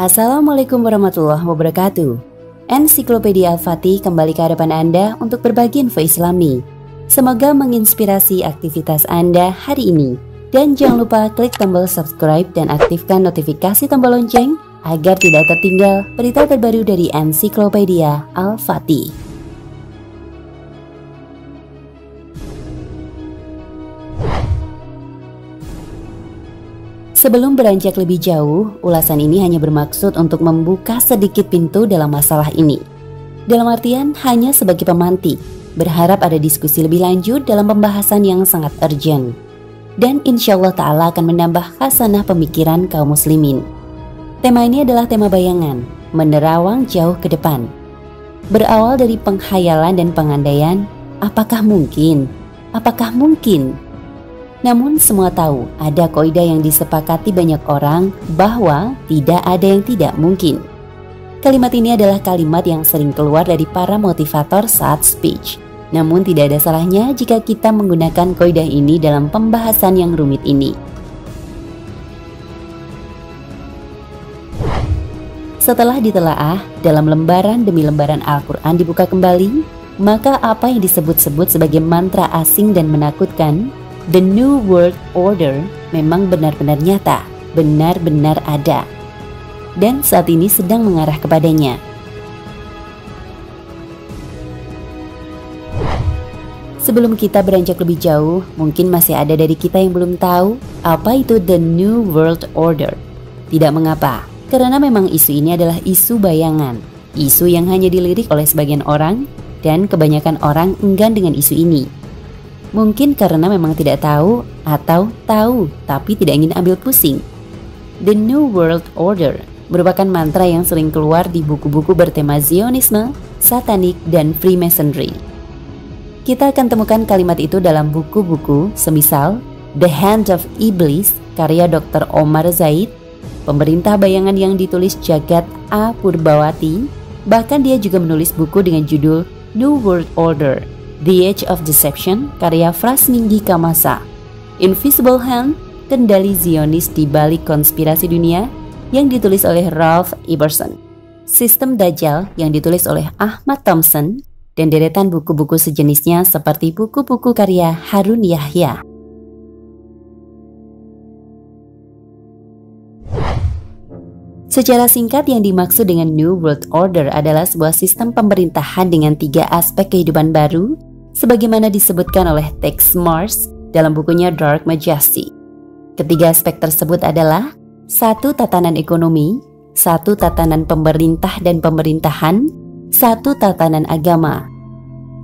Assalamualaikum warahmatullahi wabarakatuh. Ensiklopedia Al-Fatih kembali ke hadapan Anda untuk berbagi info Islami. Semoga menginspirasi aktivitas Anda hari ini. Dan jangan lupa klik tombol subscribe dan aktifkan notifikasi tombol lonceng agar tidak tertinggal berita terbaru dari Ensiklopedia Al-Fatih. Sebelum beranjak lebih jauh, ulasan ini hanya bermaksud untuk membuka sedikit pintu dalam masalah ini. Dalam artian hanya sebagai pemantik, berharap ada diskusi lebih lanjut dalam pembahasan yang sangat urgent. Dan insya Allah Ta'ala akan menambah khasanah pemikiran kaum muslimin. Tema ini adalah tema bayangan, menerawang jauh ke depan. Berawal dari penghayalan dan pengandaian, apakah mungkin? Apakah mungkin? Namun semua tahu ada kaidah yang disepakati banyak orang bahwa tidak ada yang tidak mungkin. Kalimat ini adalah kalimat yang sering keluar dari para motivator saat speech. Namun tidak ada salahnya jika kita menggunakan kaidah ini dalam pembahasan yang rumit ini. Setelah ditelaah, dalam lembaran demi lembaran Al-Quran dibuka kembali, maka apa yang disebut-sebut sebagai mantra asing dan menakutkan, The New World Order, memang benar-benar nyata, benar-benar ada, dan saat ini sedang mengarah kepadanya. Sebelum kita beranjak lebih jauh, mungkin masih ada dari kita yang belum tahu apa itu The New World Order. Tidak mengapa, karena memang isu ini adalah isu bayangan, isu yang hanya dilirik oleh sebagian orang, dan kebanyakan orang enggan dengan isu ini. Mungkin karena memang tidak tahu atau tahu tapi tidak ingin ambil pusing. The New World Order merupakan mantra yang sering keluar di buku-buku bertema Zionisme, Satanik, dan Freemasonry. Kita akan temukan kalimat itu dalam buku-buku semisal The Hand of Iblis karya Dr. Omar Zaid, Pemerintah Bayangan yang ditulis Jagat A. Purbawati. Bahkan dia juga menulis buku dengan judul New World Order, The Age of Deception karya Frasminggi Kamasa, Invisible Hand, Kendali Zionis di Balik Konspirasi Dunia yang ditulis oleh Ralph Iverson, Sistem Dajjal yang ditulis oleh Ahmad Thompson, dan deretan buku-buku sejenisnya seperti buku-buku karya Harun Yahya. Secara singkat, yang dimaksud dengan New World Order adalah sebuah sistem pemerintahan dengan 3 aspek kehidupan baru, sebagaimana disebutkan oleh Tex Mars dalam bukunya Dark Majesty. Ketiga aspek tersebut adalah 1. Tatanan ekonomi, 1. Tatanan pemerintah dan pemerintahan, 1. Tatanan agama.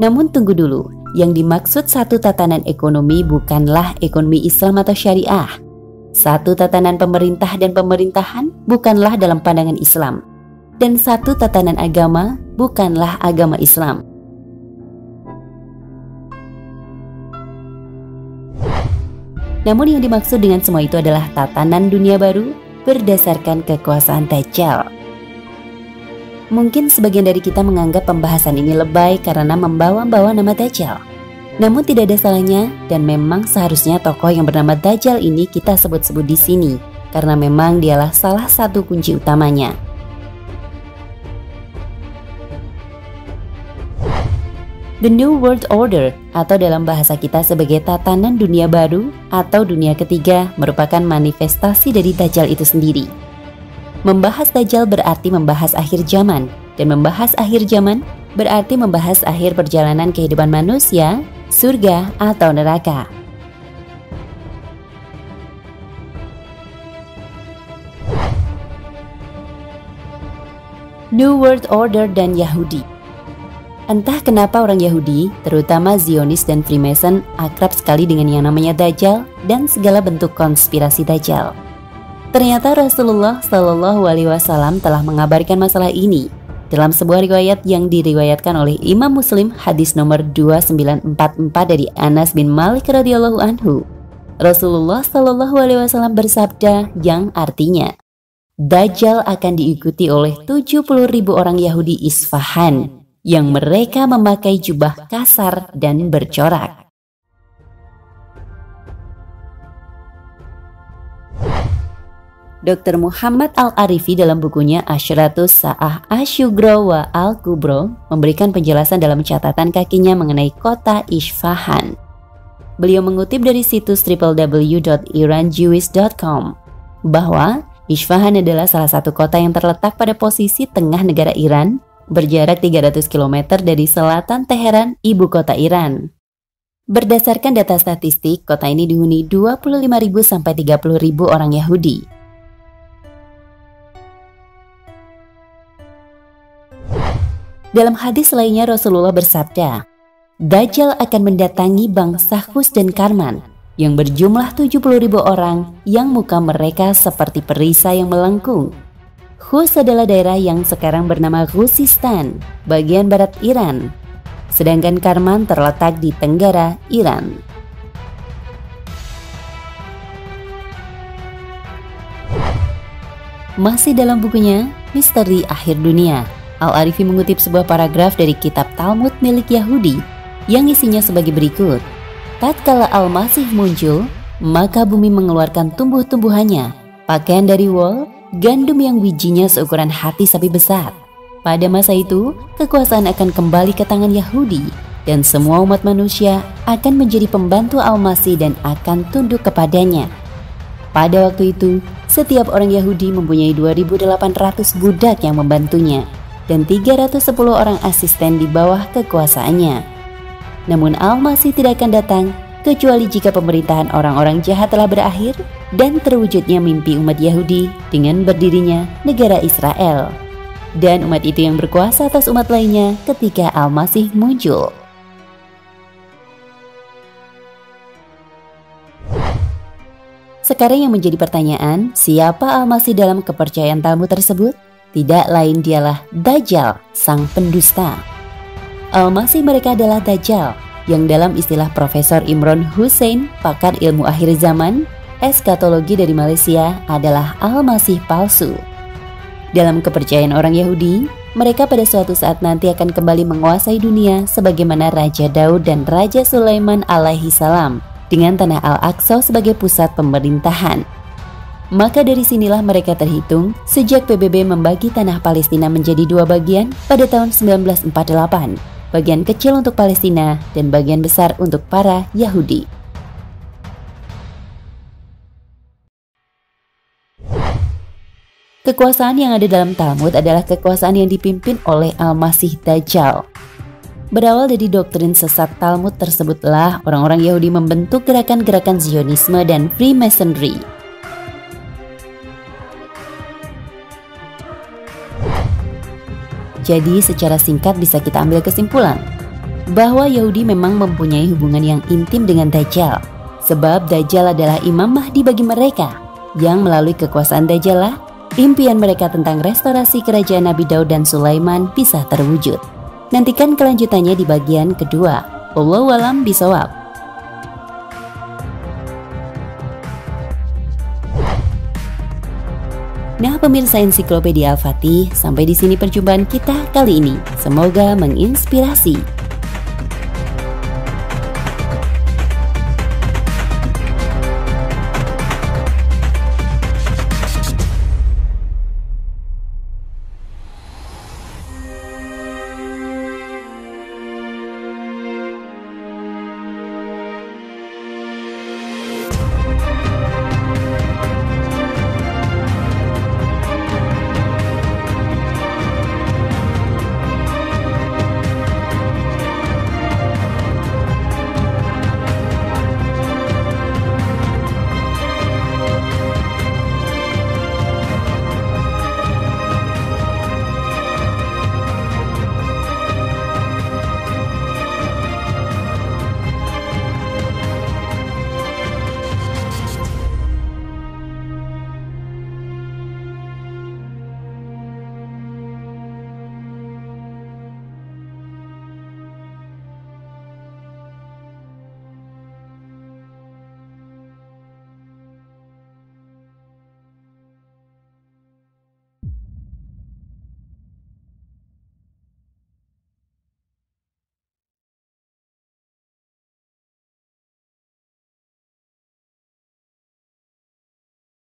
Namun tunggu dulu, yang dimaksud 1 tatanan ekonomi bukanlah ekonomi Islam atau syariah. 1 tatanan pemerintah dan pemerintahan bukanlah dalam pandangan Islam. Dan 1 tatanan agama bukanlah agama Islam. Namun yang dimaksud dengan semua itu adalah tatanan dunia baru berdasarkan kekuasaan Dajjal. Mungkin sebagian dari kita menganggap pembahasan ini lebay karena membawa-bawa nama Dajjal. Namun tidak ada salahnya, dan memang seharusnya tokoh yang bernama Dajjal ini kita sebut-sebut di sini karena memang dialah salah satu kunci utamanya. The New World Order atau dalam bahasa kita sebagai tatanan dunia baru atau dunia ketiga merupakan manifestasi dari Dajjal itu sendiri. Membahas Dajjal berarti membahas akhir zaman, dan membahas akhir zaman berarti membahas akhir perjalanan kehidupan manusia, surga atau neraka. New World Order dan Yahudi. Entah kenapa orang Yahudi, terutama Zionis dan Freemason, akrab sekali dengan yang namanya Dajjal dan segala bentuk konspirasi Dajjal. Ternyata Rasulullah Shallallahu Alaihi Wasallam telah mengabarkan masalah ini dalam sebuah riwayat yang diriwayatkan oleh Imam Muslim, hadis nomor 2944 dari Anas bin Malik radhiyallahu anhu. Rasulullah Shallallahu Alaihi Wasallam bersabda yang artinya, Dajjal akan diikuti oleh 70.000 orang Yahudi Isfahan yang mereka memakai jubah kasar dan bercorak. Dr. Muhammad Al-Arifi dalam bukunya Asyratus Sa'ah Asyugro wa Al-Kubro memberikan penjelasan dalam catatan kakinya mengenai kota Isfahan. Beliau mengutip dari situs www.iranjewish.com bahwa Isfahan adalah salah satu kota yang terletak pada posisi tengah negara Iran, berjarak 300 km dari selatan Teheran, ibu kota Iran. Berdasarkan data statistik, kota ini dihuni 25.000 sampai 30.000 orang Yahudi. Dalam hadis lainnya Rasulullah bersabda, Dajjal akan mendatangi bangsa Khus dan Karman yang berjumlah 70.000 orang yang muka mereka seperti perisai yang melengkung. Khus adalah daerah yang sekarang bernama Khuzistan, bagian barat Iran. Sedangkan Karman terletak di tenggara Iran. Masih dalam bukunya Misteri Akhir Dunia, Al-Arifi mengutip sebuah paragraf dari kitab Talmud milik Yahudi yang isinya sebagai berikut. Tatkala Al-Masih muncul, maka bumi mengeluarkan tumbuh-tumbuhannya, pakaian dari wol, gandum yang bijinya seukuran hati sapi besar. Pada masa itu, kekuasaan akan kembali ke tangan Yahudi dan semua umat manusia akan menjadi pembantu Al-Masih dan akan tunduk kepadanya. Pada waktu itu, setiap orang Yahudi mempunyai 2.800 budak yang membantunya dan 310 orang asisten di bawah kekuasaannya. Namun Al-Masih tidak akan datang kecuali jika pemerintahan orang-orang jahat telah berakhir dan terwujudnya mimpi umat Yahudi dengan berdirinya negara Israel. Dan umat itu yang berkuasa atas umat lainnya ketika Al-Masih muncul. Sekarang yang menjadi pertanyaan, siapa Al-Masih dalam kepercayaan Talmud tersebut? Tidak lain dialah Dajjal, sang pendusta. Al-Masih mereka adalah Dajjal, yang dalam istilah Profesor Imron Hussein, pakar ilmu akhir zaman, eskatologi dari Malaysia, adalah Al-Masih palsu. Dalam kepercayaan orang Yahudi, mereka pada suatu saat nanti akan kembali menguasai dunia sebagaimana Raja Daud dan Raja Sulaiman alaihi salam, dengan Tanah Al-Aqsa sebagai pusat pemerintahan. Maka dari sinilah mereka terhitung sejak PBB membagi tanah Palestina menjadi dua bagian pada tahun 1948, bagian kecil untuk Palestina dan bagian besar untuk para Yahudi. Kekuasaan yang ada dalam Talmud adalah kekuasaan yang dipimpin oleh Al-Masih Dajjal. Berawal dari doktrin sesat Talmud tersebutlah orang-orang Yahudi membentuk gerakan-gerakan Zionisme dan Freemasonry. Jadi secara singkat bisa kita ambil kesimpulan bahwa Yahudi memang mempunyai hubungan yang intim dengan Dajjal, sebab Dajjal adalah Imam Mahdi bagi mereka, yang melalui kekuasaan Dajjal lah impian mereka tentang restorasi kerajaan Nabi Daud dan Sulaiman bisa terwujud. Nantikan kelanjutannya di bagian kedua. Wallahu a'lam bishawab. Nah pemirsa Ensiklopedia Al-Fatih, sampai di sini perjumpaan kita kali ini. Semoga menginspirasi.